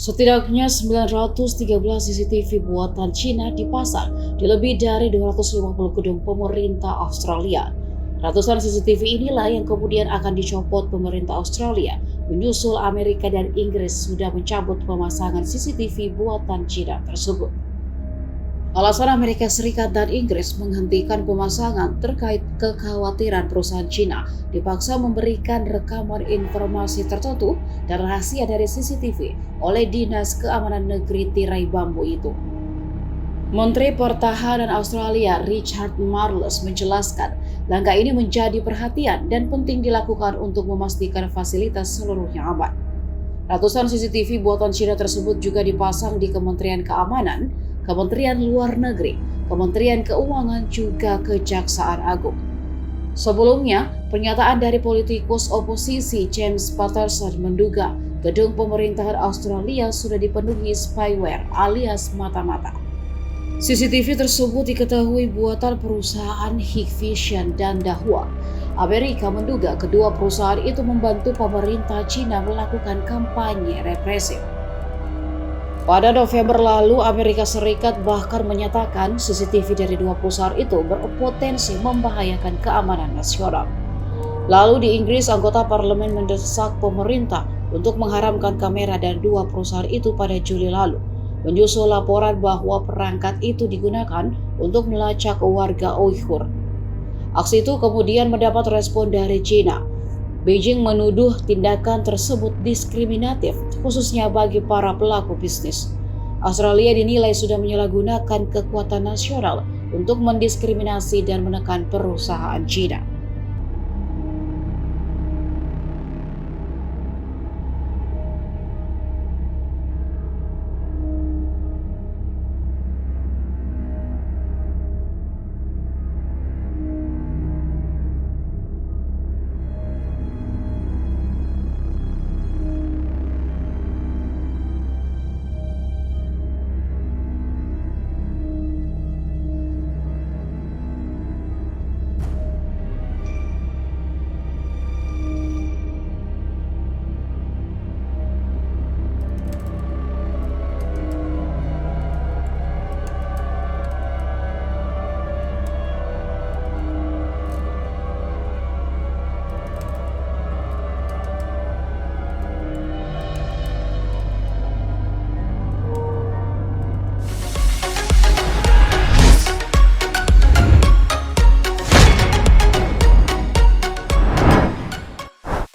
Setidaknya 913 CCTV buatan Cina dipasang di lebih dari 250 gedung pemerintah Australia. Ratusan CCTV inilah yang kemudian akan dicopot pemerintah Australia, menyusul Amerika dan Inggris sudah mencabut pemasangan CCTV buatan Cina tersebut. Alasan Amerika Serikat dan Inggris menghentikan pemasangan terkait kekhawatiran perusahaan Cina dipaksa memberikan rekaman informasi tertentu dan rahasia dari CCTV oleh Dinas Keamanan Negeri Tirai Bambu itu. Menteri Pertahanan Australia Richard Marles menjelaskan langkah ini menjadi perhatian dan penting dilakukan untuk memastikan fasilitas seluruhnya aman. Ratusan CCTV buatan Cina tersebut juga dipasang di Kementerian Keamanan, Kementerian Luar Negeri, Kementerian Keuangan, juga Kejaksaan Agung. Sebelumnya, pernyataan dari politikus oposisi James Paterson menduga gedung pemerintahan Australia sudah dipenuhi spyware alias mata-mata. CCTV tersebut diketahui buatan perusahaan Hikvision dan Dahua. Amerika menduga kedua perusahaan itu membantu pemerintah Cina melakukan kampanye represif. Pada November lalu, Amerika Serikat bahkan menyatakan CCTV dari dua perusahaan itu berpotensi membahayakan keamanan nasional. Lalu di Inggris, anggota parlemen mendesak pemerintah untuk mengharamkan kamera dan dua perusahaan itu pada Juli lalu, menyusul laporan bahwa perangkat itu digunakan untuk melacak warga Uighur. Aksi itu kemudian mendapat respon dari China. Beijing menuduh tindakan tersebut diskriminatif, khususnya bagi para pelaku bisnis. Australia dinilai sudah menyalahgunakan kekuatan nasional untuk mendiskriminasi dan menekan perusahaan China.